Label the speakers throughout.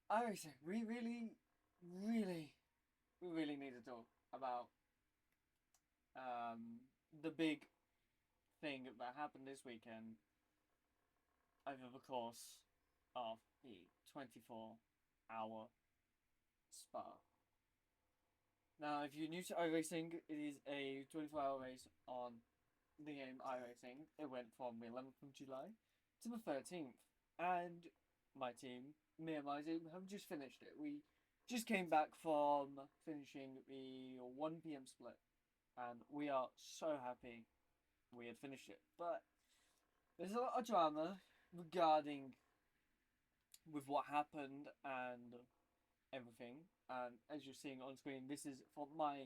Speaker 1: Honestly, really, we really need to talk about the big thing that happened this weekend over the course of the 24-hour spa. Now, if you're new to iRacing, it is a 24-hour race on the game iRacing. It went from the 11th of July to the 13th. And me and my team, have just finished it. We just came back from finishing the 1 p.m. split. And we are so happy we had finished it. But there's a lot of drama regarding with what happened and everything. And as you're seeing on screen, this is for my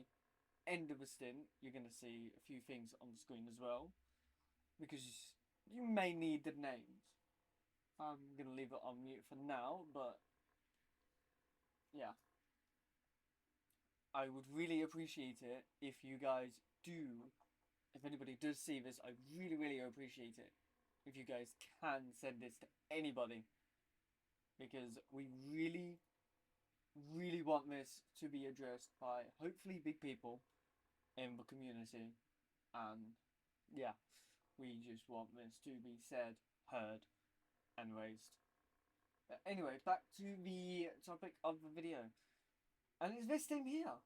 Speaker 1: end of the stint. You're going to see a few things on the screen as well because you may need the names. I'm going to leave it on mute for now, but yeah, I would really appreciate it if you guys do, if anybody does see this, I really appreciate it if you guys can send this to anybody because we really want this to be addressed by hopefully big people in the community. And yeah, we just want this to be said, heard, and raised. But anyway, back to the topic of the video. And it's this team here.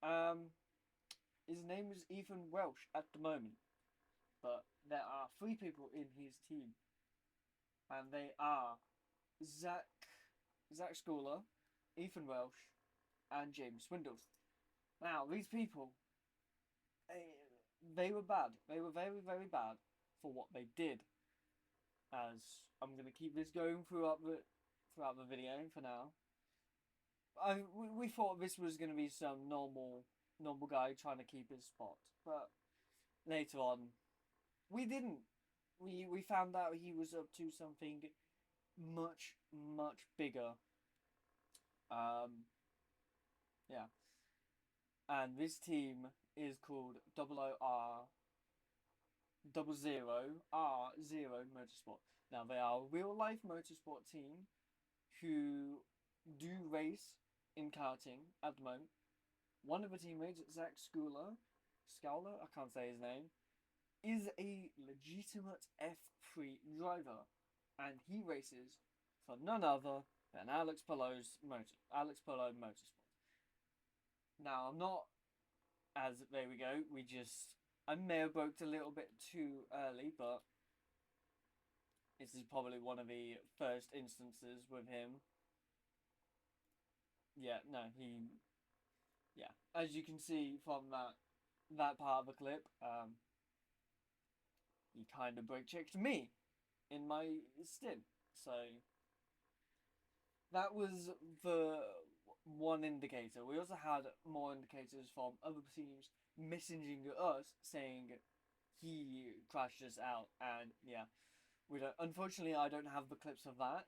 Speaker 1: Um, his name is Ethan Welsh at the moment. But there are three people in his team. And they are Zach Schooler, Ethan Welsh, and James Swindle. Now, these people, they were bad. They were very bad for what they did. As I'm gonna keep this going throughout the video for now. We thought this was gonna be some normal guy trying to keep his spot, but later on, we didn't. We found out he was up to something much bigger. Um, yeah, and this team is called Double O R Double Zero R Zero Motorsport. Now they are a real life motorsport team who do race in karting at the moment. One of the teammates, Zach Scowler, I can't say his name, is a legitimate F3 driver, and he races for none other than Alex Palou Motorsport. Now I'm not as there we go. I may have broke a little bit too early, but this is probably one of the first instances with him. Yeah, no, yeah. As you can see from that part of the clip, he kind of brake checked me in my stint. So that was the one indicator. We also had more indicators from other teams messaging us saying he crashed us out, and yeah, we don't. Unfortunately, I don't have the clips of that.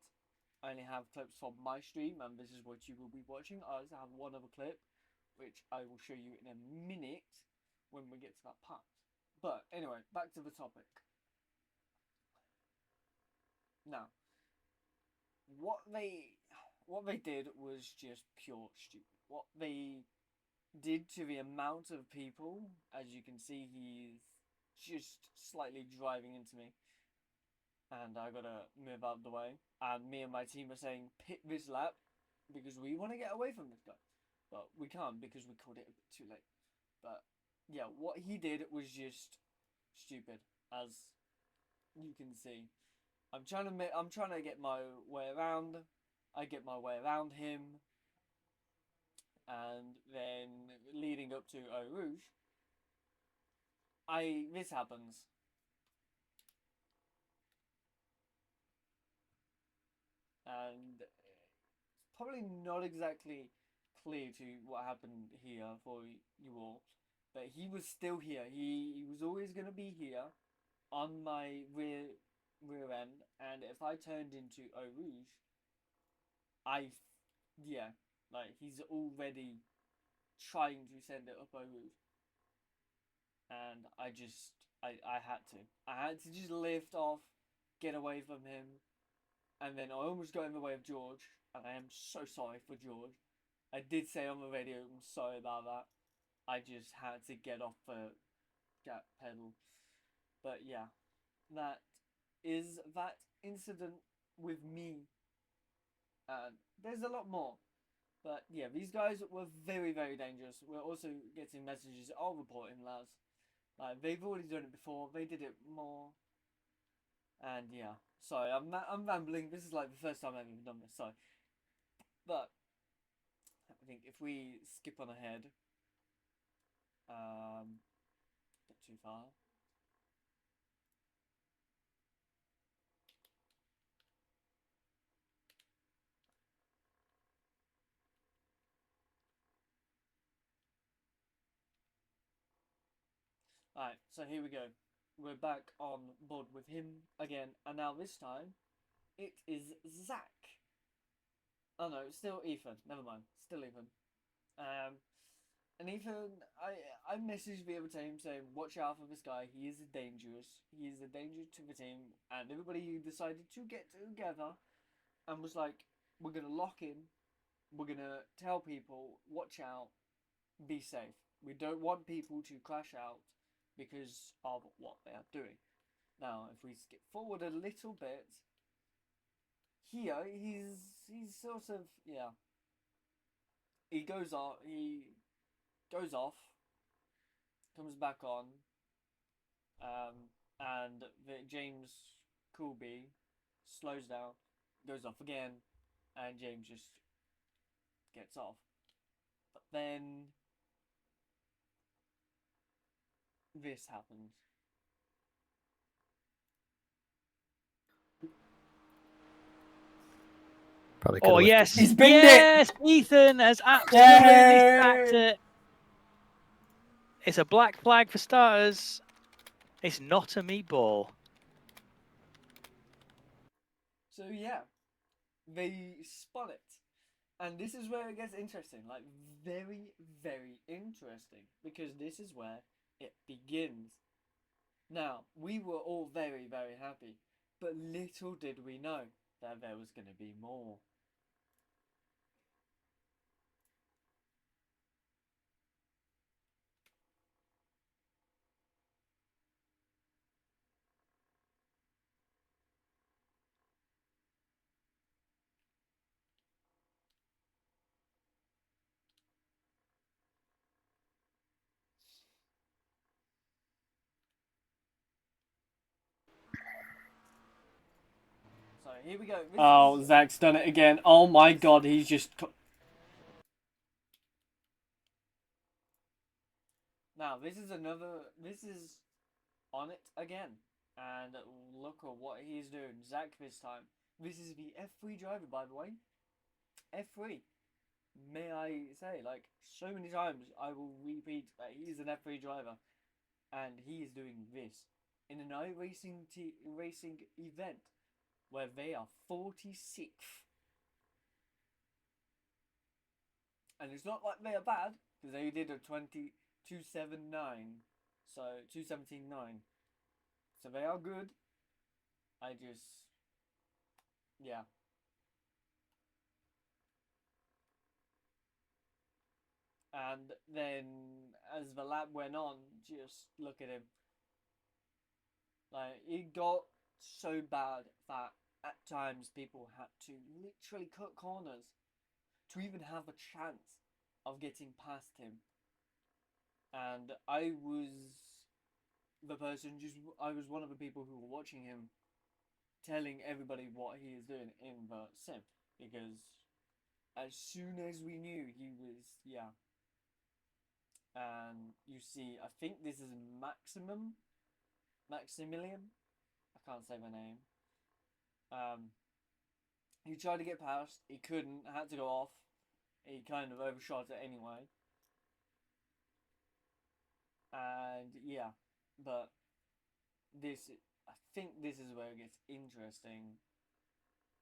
Speaker 1: I only have clips from my stream, and this is what you will be watching. I also have one other clip, which I will show you in a minute when we get to that part. But anyway, back to the topic. Now, what they what they did was just pure stupid. What they did to the amount of people, as you can see, he's just slightly driving into me, and I gotta move out of the way. And me and my team are saying pit this lap because we want to get away from this guy, but we can't because we called it a bit too late. But yeah, what he did was just stupid, as you can see. I'm trying to get my way around. I get my way around him, and then leading up to Eau Rouge, I this happens, and it's probably not exactly clear to what happened here for you all, but he was still here. He was always gonna be here on my rear end, and if I turned into Eau Rouge, I yeah, like he's already trying to send it up Eau Rouge, and I had to just lift off, get away from him, and then I almost got in the way of George, and I am so sorry for George. I did say on the radio, I'm sorry about that. I just had to get off the gas pedal. But yeah, that is that incident with me. And there's a lot more. But yeah, these guys were very, very dangerous. We're also getting messages, I'll report him, lads. Like, they've already done it before, they did it more. And yeah, sorry, I'm rambling. This is like the first time I've even done this, so. But I think if we skip on ahead, not too far. Alright, so here we go. We're back on board with him again, and now this time it is Zach. Oh no, it's still Ethan. Never mind, still Ethan. Um, and Ethan, I messaged the other team saying, watch out for this guy. He is dangerous. He is a danger to the team, and everybody decided to get together and was like, we're gonna lock in. We're gonna tell people, watch out, be safe. We don't want people to crash out because of what they are doing. Now, if we skip forward a little bit, here he's sort of, yeah. He goes off, comes back on, and James Coolby slows down, goes off again, and James just gets off. But then this happens.
Speaker 2: Probably
Speaker 3: Oh yes,
Speaker 1: He's binged
Speaker 3: yes, Ethan has absolutely stacked it. It's a black flag for starters. It's not a meatball.
Speaker 1: So yeah, they spun it. And this is where it gets interesting, like very, very interesting, because this is where it begins. Now, we were all very, very happy, but little did we know that there was going to be more. So here we go. Zach's done it again. Oh my god, he's just. Now, this is another. This is on it again. And look at what he's doing. Zach this time. This is the F3 driver, by the way. F3. May I say, like, so many times I will repeat that he's an F3 driver. And he is doing this in an iRacing racing event where they are 46th. And it's not like they are bad, because they did a 22.79. So 2:17.9. So they are good. I just, yeah. And then as the lap went on, just look at him. Like, it got so bad that at times people had to literally cut corners to even have a chance of getting past him. And I was one of the people who were watching him, telling everybody what he is doing in the sim, because as soon as we knew he was, yeah. And you see, I think this is Maximilian, I can't say the name. He tried to get past, he couldn't, had to go off. He kind of overshot it anyway. And yeah, but I think this is where it gets interesting.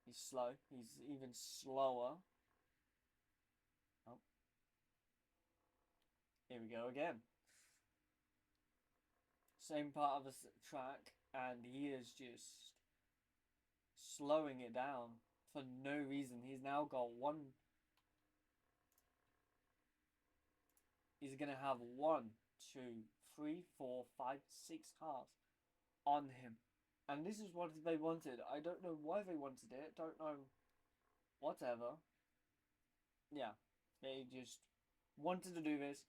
Speaker 1: He's slow, he's even slower. Oh, here we go again. Same part of the track, and he is just slowing it down for no reason. He's now got one. He's gonna have 1, 2, 3, 4, 5, 6 cars on him. And this is what they wanted. I don't know why they wanted it. Don't know. Whatever. Yeah. They just wanted to do this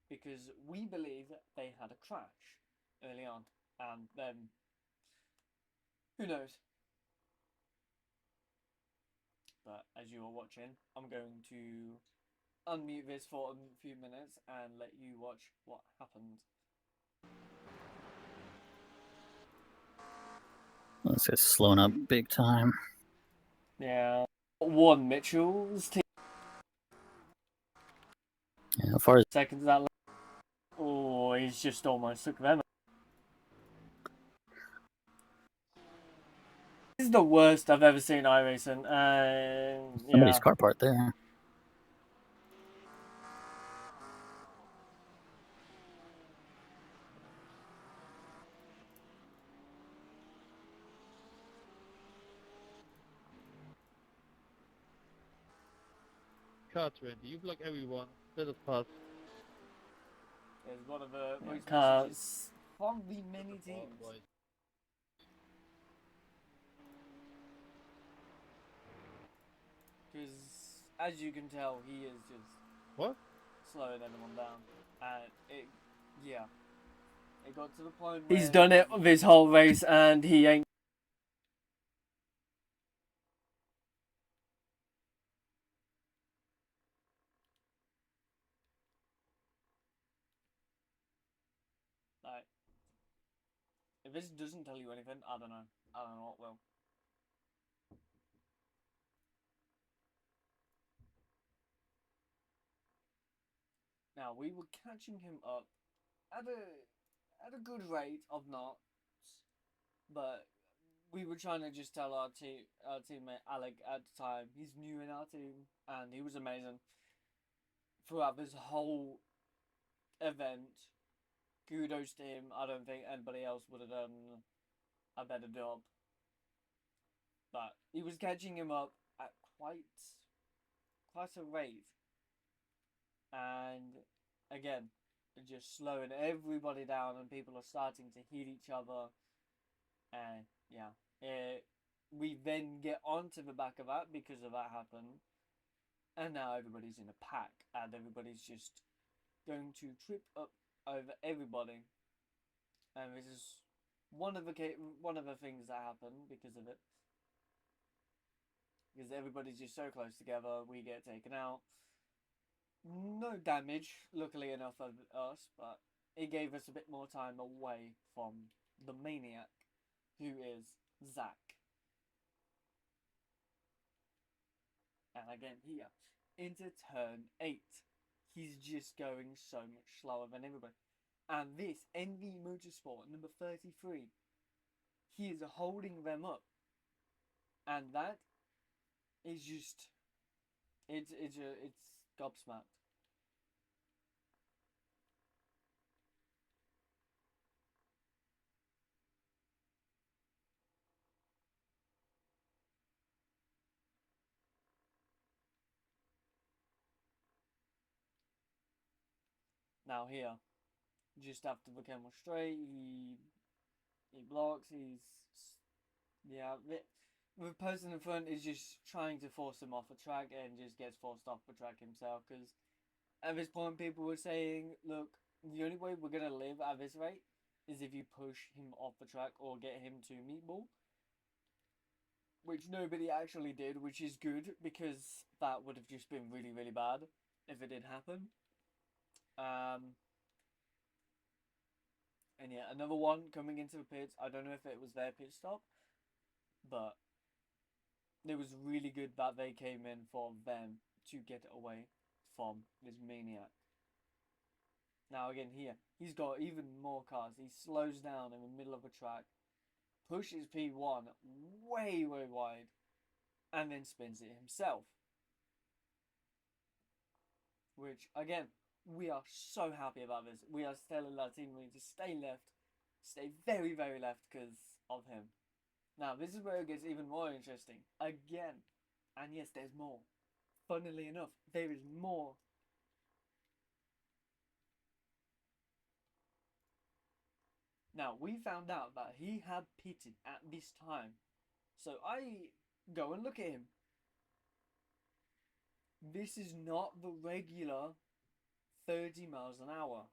Speaker 1: because we believe they had a crash early on. And then, who knows? But as you are watching, I'm going to unmute this for a few minutes and let you watch what happened.
Speaker 2: Let's get slowing up big time.
Speaker 1: Yeah. One Mitchell's team.
Speaker 2: Yeah, how far is
Speaker 1: Seconds that. Oh, he's just almost took them. This is the worst I've ever seen iRacing.
Speaker 2: somebody's
Speaker 1: Yeah.
Speaker 2: car part there?
Speaker 4: Car 20, you block everyone, let us pass.
Speaker 1: There's one of the voice
Speaker 4: Cars.
Speaker 1: messages from the many teams.
Speaker 4: Right.
Speaker 1: Because, as you can tell, he is just
Speaker 4: What?
Speaker 1: slowing everyone down. And it, yeah. It got to the point
Speaker 5: He's done it this whole race and he ain't.
Speaker 1: Like, if this doesn't tell you anything, I don't know. I don't know what will. Now, we were catching him up at a good rate of knots, but we were trying to just tell our teammate Alec at the time, he's new in our team, and he was amazing throughout this whole event. Kudos to him. I don't think anybody else would have done a better job, but he was catching him up at quite a rate, and again, just slowing everybody down, and people are starting to hit each other, and yeah, we then get onto the back of that because of that happened, and now everybody's in a pack, and everybody's just going to trip up over everybody, and this is one of the things that happened because of it. Because everybody's just so close together, we get taken out. No damage, luckily enough, of us, but it gave us a bit more time away from the maniac, who is Zach. And again, here, into turn 8, he's just going so much slower than everybody. And this, NV Motorsport, number 33, he is holding them up. And that is just, it's gobsmacked. Now here, just after the camera straight, he blocks. Yeah. The person in front is just trying to force him off the track and just gets forced off the track himself. Because at this point, people were saying, "Look, the only way we're gonna live at this rate is if you push him off the track or get him to meatball." Which nobody actually did, which is good because that would have just been really, really bad if it did happen. And yeah, another one coming into the pits. I don't know if it was their pit stop, but it was really good that they came in for them to get away from this maniac. Now again here, he's got even more cars. He slows down in the middle of a track, pushes P1 way, way wide, and then spins it himself. Which, again, we are so happy about this. We are telling our team to stay left, stay very, very left because of him. Now, this is where it gets even more interesting. Again. And yes, there's more. Funnily enough, there is more. Now, we found out that he had pitted at this time. So I go and look at him. This is not the regular 30 miles an hour.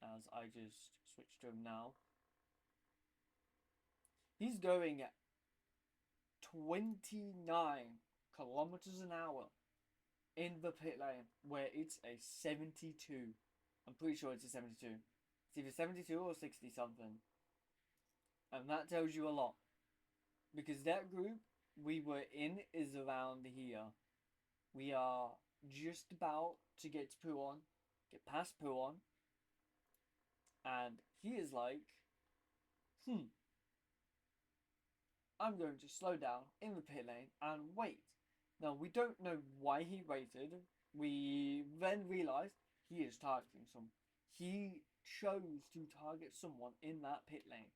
Speaker 1: As I just switch to him now. He's going at 29 kilometers an hour in the pit lane where it's a 72. I'm pretty sure it's a 72. It's either 72 or 60 something. And that tells you a lot. Because that group we were in is around here. We are just about to get to Puon, get past Puon. And he is like, I'm going to slow down in the pit lane and wait. Now, we don't know why he waited. We then realised he is targeting someone. He chose to target someone in that pit lane.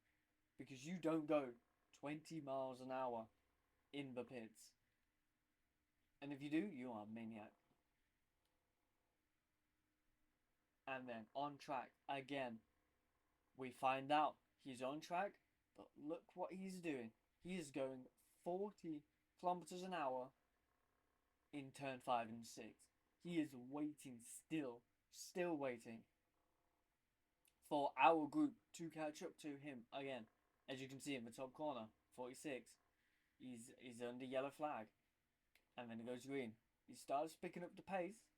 Speaker 1: Because you don't go 20 miles an hour in the pits. And if you do, you are a maniac. And then on track again. We find out he's on track, but look what he's doing. He is going 40 kilometers an hour in turn 5 and 6. He is waiting still waiting for our group to catch up to him again. As you can see in the top corner, 46. He's under yellow flag. And then it goes green. He starts picking up the pace.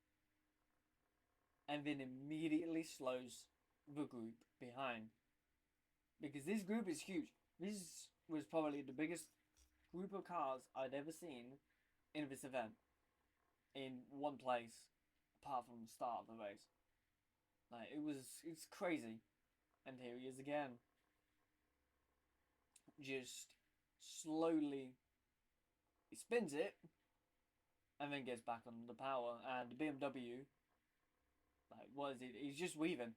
Speaker 1: And then immediately slows the group behind. Because this group is huge. This was probably the biggest group of cars I'd ever seen in this event. In one place, apart from the start of the race. Like, it's crazy. And here he is again. Just slowly, he spins it, and then gets back on the power. And the BMW, like, what is it? He's just weaving,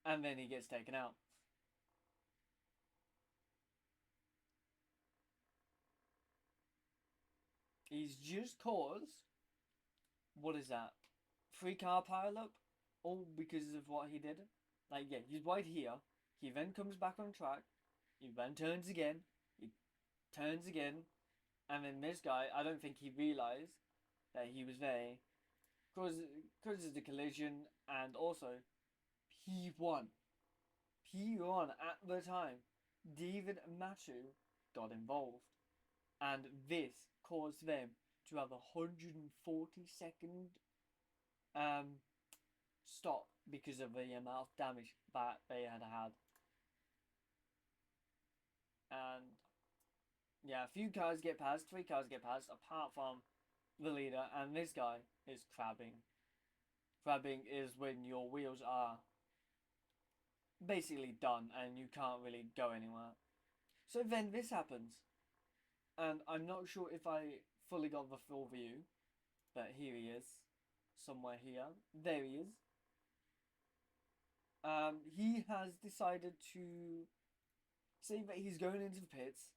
Speaker 1: and then he gets taken out. He's just caused, what is that? 3-car pileup, all because of what he did. Like, yeah, he's right here. He then comes back on track. He then turns again. He turns again. And then this guy, I don't think he realised that he was there. Because of the collision, and also, P1. P1 at the time. David Matthew got involved. And this caused them to have a 140-second stop because of the amount of damage that they had had. And yeah, a few cars get past, 3 cars get past, apart from the leader, and this guy is crabbing. Crabbing is when your wheels are basically done and you can't really go anywhere. So then this happens. And I'm not sure if I fully got the full view, but here he is, somewhere here. There he is. He has decided to say that he's going into the pits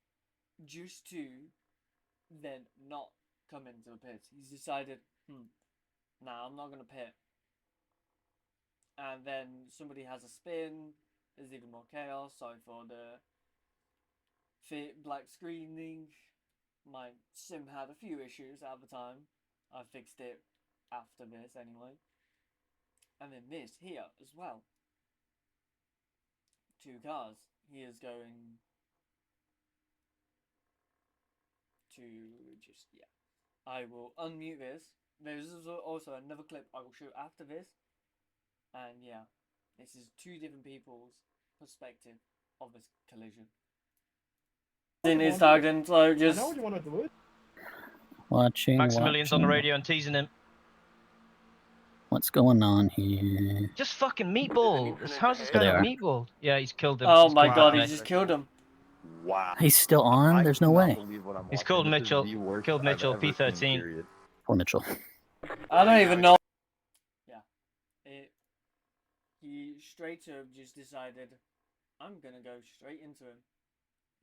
Speaker 1: just to then not come into the pits. He's decided, nah, I'm not going to pit. And then somebody has a spin, there's even more chaos. Sorry for the black screening. My sim had a few issues at the time. I fixed it after this anyway. And then this here as well. 2 cars. He is going to just, yeah. I will unmute this. There's also another clip I will show after this. And yeah, this is 2 different people's perspective of this collision.
Speaker 5: In his targeting, so
Speaker 4: I
Speaker 5: just
Speaker 4: know what you want to do it.
Speaker 3: Maximilian's on the
Speaker 2: Watching.
Speaker 3: radio and teasing him.
Speaker 2: What's going on here?
Speaker 3: Just fucking meatball. How's this guy
Speaker 2: There
Speaker 3: not
Speaker 2: they are.
Speaker 3: meatball? Yeah, he's killed him.
Speaker 5: oh
Speaker 3: He's
Speaker 5: my
Speaker 3: killed
Speaker 5: god,
Speaker 3: that
Speaker 5: he
Speaker 3: guy.
Speaker 5: just killed him.
Speaker 6: Wow.
Speaker 2: He's still on? There's no way.
Speaker 3: He's killed Mitchell. Killed Mitchell, P13.
Speaker 2: Poor Mitchell.
Speaker 5: I don't even know.
Speaker 1: He straight up just decided, I'm gonna go straight into him.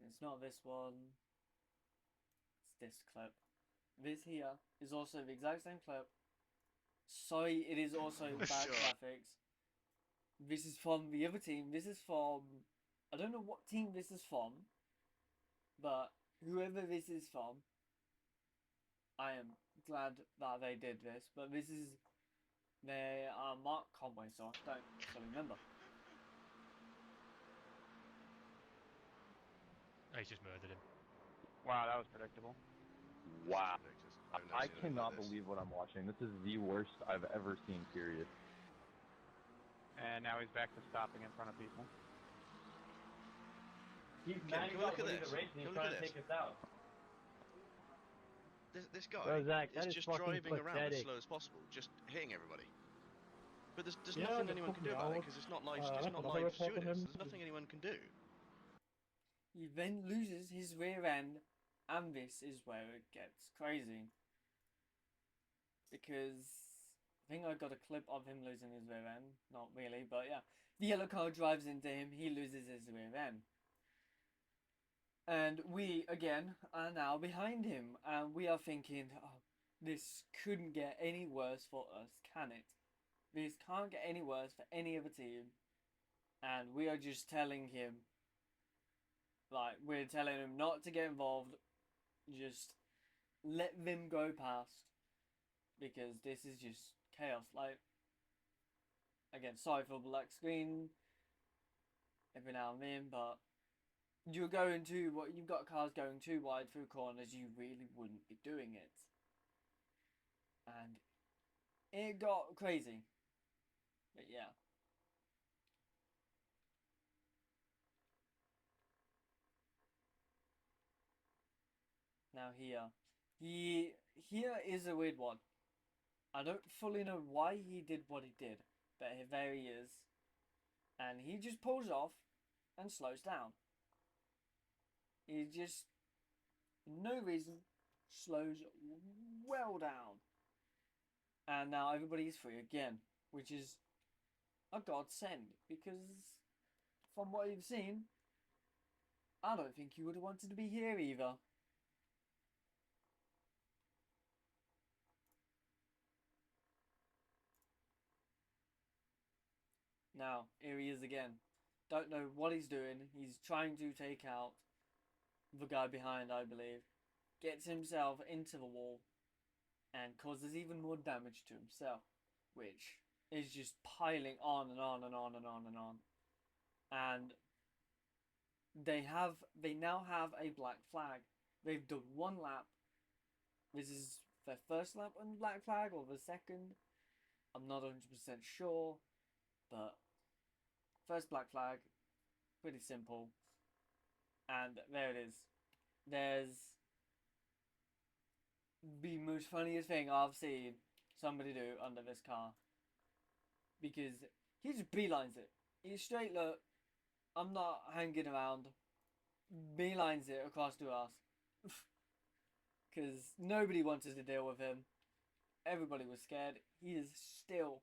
Speaker 1: It's not this one. It's this clip. This here is also the exact same clip. Sorry, it is also bad
Speaker 6: Sure.
Speaker 1: graphics. This is from the other team. This is from... I don't know what team this is from. But whoever this is from, I am glad that they did this. But this is... They are Mark Conway, so I don't fully remember.
Speaker 7: Oh, he's just murdered him.
Speaker 8: Wow, that was predictable.
Speaker 6: Wow.
Speaker 9: I cannot believe what I'm watching. This is the worst I've ever seen, period.
Speaker 8: And now he's back to stopping in front of people.
Speaker 10: He's
Speaker 6: Can
Speaker 10: manning
Speaker 6: we
Speaker 10: up
Speaker 6: look at
Speaker 10: winning the
Speaker 6: this?
Speaker 10: race and
Speaker 6: Can
Speaker 10: he's
Speaker 6: we look
Speaker 10: trying
Speaker 6: at
Speaker 10: to take
Speaker 6: this?
Speaker 10: us out.
Speaker 6: This guy
Speaker 4: Bro, Zach, that
Speaker 6: is
Speaker 4: is
Speaker 6: just
Speaker 4: fucking
Speaker 6: driving around as
Speaker 4: pathetic.
Speaker 6: slow as possible, just hitting everybody. But there's
Speaker 10: Yeah,
Speaker 6: nothing
Speaker 10: the
Speaker 6: anyone can do
Speaker 10: fucking
Speaker 6: about it
Speaker 10: hour.
Speaker 6: because it's not live.
Speaker 10: I
Speaker 6: It's
Speaker 10: like
Speaker 6: not
Speaker 10: another
Speaker 6: live
Speaker 10: report on
Speaker 6: stewardess.
Speaker 10: him.
Speaker 6: There's nothing anyone can do.
Speaker 1: He then loses his rear end, and this is where it gets crazy. Because I think I got a clip of him losing his rear end. Not really, but yeah. The yellow car drives into him, he loses his rear end. And we, again, are now behind him, and we are thinking, oh, this couldn't get any worse for us, can it? This can't get any worse for any other team. And we are just telling him, like, we're telling him not to get involved, just let them go past, because this is just chaos. Like, again, sorry for the black screen every now and then, but you're going too, what you've got cars going too wide through corners, you really wouldn't be doing it. And it got crazy. But yeah. Now here is a weird one. I don't fully know why he did what he did, but there he is. And he just pulls off and slows down. He just, no reason, slows well down. And now everybody's free again, which is a godsend, because from what you've seen, I don't think you would have wanted to be here either. Now, here he is again. Don't know what he's doing. He's trying to take out the guy behind, I believe. Gets himself into the wall and causes even more damage to himself, which is just piling on and on and on and on and on. And they now have a black flag. They've done one lap. This is their first lap on black flag or the second. I'm not 100% sure, but first black flag, pretty simple. And there it is. There's the most funniest thing I've seen somebody do under this car. Because he just beelines it. He's straight, look, I'm not hanging around. Beelines it across to us. Because nobody wanted to deal with him. Everybody was scared. He is still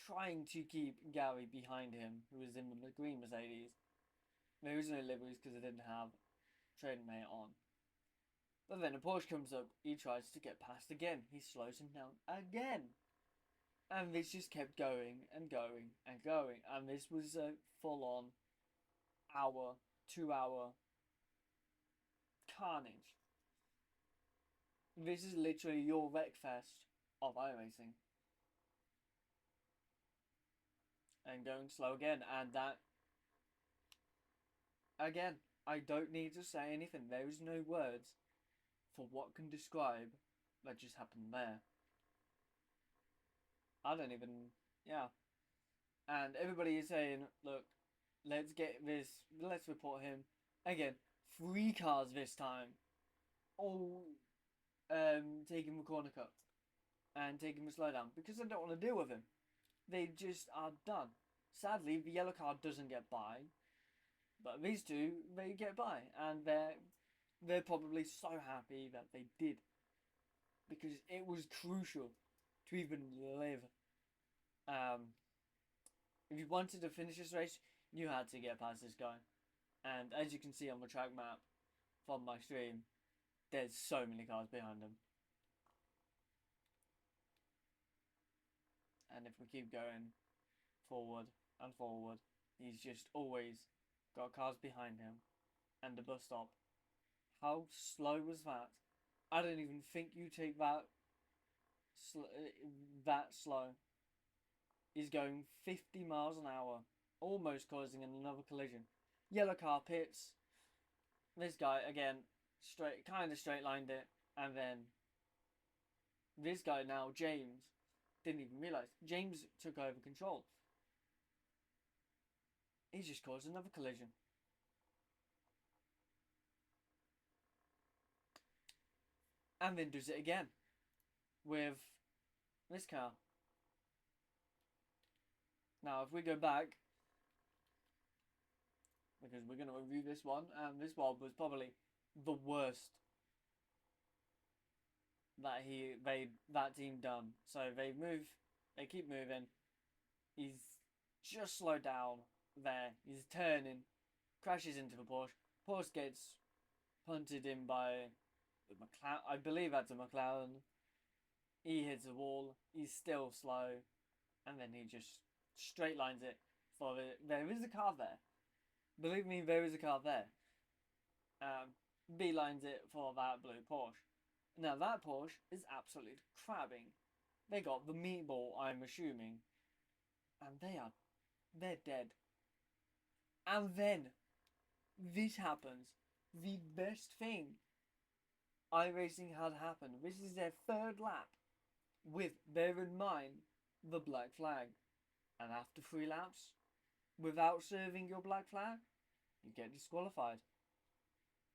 Speaker 1: trying to keep Gary behind him, who is in the green Mercedes. There is no liveries because they didn't have training mate on. But then a Porsche comes up, he tries to get past again. He slows him down again. And this just kept going and going and going. And this was a full-on hour, 2-hour carnage. This is literally your wreckfest of iRacing. And going slow again. And that, again, I don't need to say anything. There is no words for what can describe that just happened there. I don't even, yeah. And everybody is saying, look, let's get this, let's report him. Again, 3 cars this time. All taking the corner cut and taking the slowdown because they don't want to deal with him. They just are done. Sadly, the yellow car doesn't get by. But these two, they get by. And they're probably so happy that they did. Because it was crucial to even live. If you wanted to finish this race, you had to get past this guy. And as you can see on the track map from my stream, there's so many cars behind him. And if we keep going forward and forward, he's just always got cars behind him. And the bus stop. How slow was that? I don't even think you take that that slow. He's going 50 miles an hour, almost causing another collision. Yellow car pits. This guy again, kind of straight lined it, and then this guy now, James, didn't even realize. James took over control. He's just caused another collision. And then does it again with this car. Now, if we go back, because we're going to review this one, and this one was probably the worst that team done. So they keep moving. He's just slowed down there. He's turning, crashes into the Porsche. Porsche gets punted in by the McLaren. I believe that's a McLaren. He hits a wall. He's still slow, and then he just straight lines it. There is a car there. Believe me, there is a car there. Beelines it for that blue Porsche. Now that Porsche is absolutely crabbing. They got the meatball, I'm assuming, and they're dead. And then this happens. The best thing iRacing had happened. This is their third lap with, bear in mind, the black flag. And after 3 laps, without serving your black flag, you get disqualified.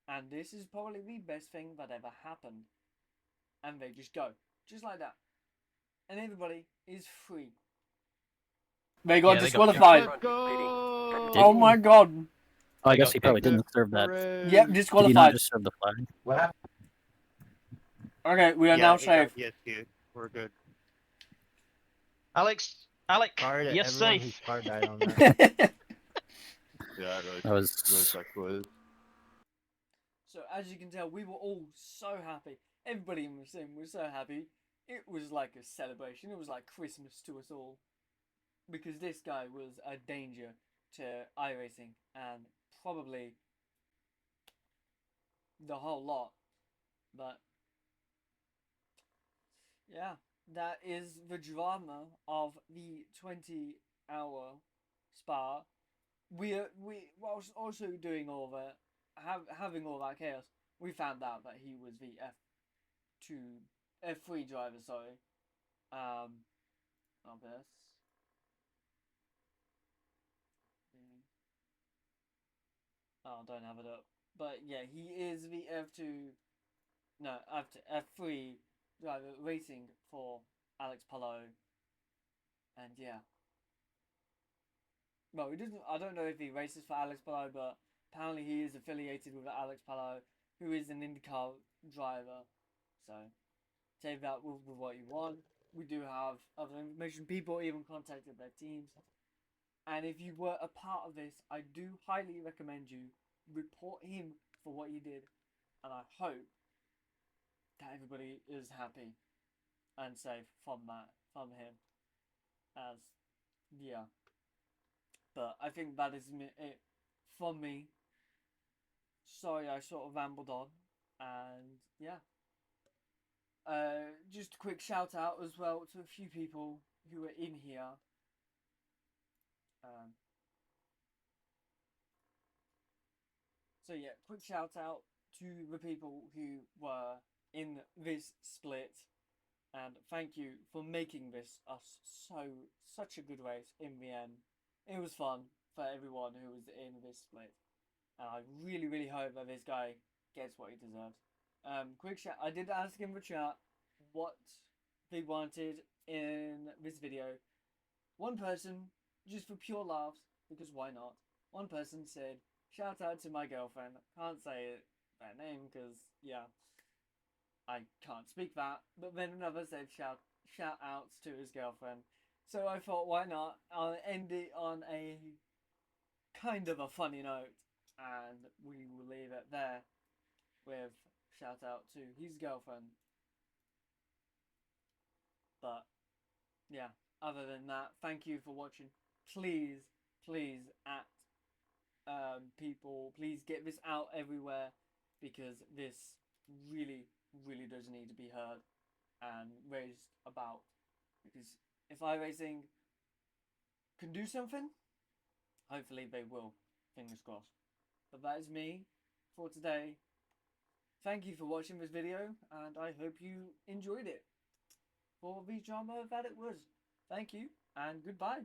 Speaker 1: And this is probably the best thing that ever happened. And they just go. Just like that. And everybody is free.
Speaker 5: They got
Speaker 3: Yeah, they got
Speaker 5: disqualified.
Speaker 4: Let's go!
Speaker 5: Oh my god.
Speaker 2: Oh, I
Speaker 3: They
Speaker 2: guess
Speaker 3: got
Speaker 2: he probably
Speaker 4: Get
Speaker 2: didn't serve that.
Speaker 4: parade.
Speaker 5: Yep,
Speaker 2: Did he not
Speaker 5: disqualified.
Speaker 2: just serve the flag?
Speaker 9: What happened?
Speaker 5: Okay, we are now safe.
Speaker 7: Yes, good. We're good.
Speaker 3: Alec,
Speaker 7: Sorry to
Speaker 3: you're
Speaker 7: everyone
Speaker 3: safe.
Speaker 7: whose car died on that.
Speaker 9: Yeah, really,
Speaker 2: That was
Speaker 9: really sucks.
Speaker 1: So as you can tell, we were all so happy. Everybody in the sim was so happy. It was like a celebration. It was like Christmas to us all. Because this guy was a danger to iRacing and probably the whole lot. But yeah, that is the drama of the 20-hour spa. Whilst also doing all that, having all that chaos, we found out that he was the F3 driver. Sorry, of this. Oh, I don't have it up. But yeah, he is the F3 driver racing for Alex Palou. And yeah. Well, he doesn't. I don't know if he races for Alex Palou, but apparently he is affiliated with Alex Palou, who is an IndyCar driver. So take that with what you want. We do have other information. People even contacted their teams. And if you were a part of this, I do highly recommend you report him for what he did. And I hope that everybody is happy and safe from him. As, yeah. But I think that is it from me. Sorry, I sort of rambled on. And yeah. Just a quick shout out as well to a few people who were in here. So yeah, quick shout out to the people who were in this split, and thank you for making this such a good race in the end. It was fun for everyone who was in this split, and I really hope that this guy gets what he deserves. Quick shout, I did ask in the chat what they wanted in this video. One person, just for pure laughs, because why not? One person said, shout out to my girlfriend. Can't say that name because, yeah, I can't speak that. But then another said shout outs to his girlfriend. So I thought, why not? I'll end it on a kind of a funny note. and we will leave it there with shout out to his girlfriend. But yeah, other than that, thank you for watching. Please, please, people, please get this out everywhere, because this really, really does need to be heard and raised about. Because if iRacing can do something, hopefully they will. Fingers crossed. But that is me for today. Thank you for watching this video, and I hope you enjoyed it for the drama that it was. Thank you, and goodbye.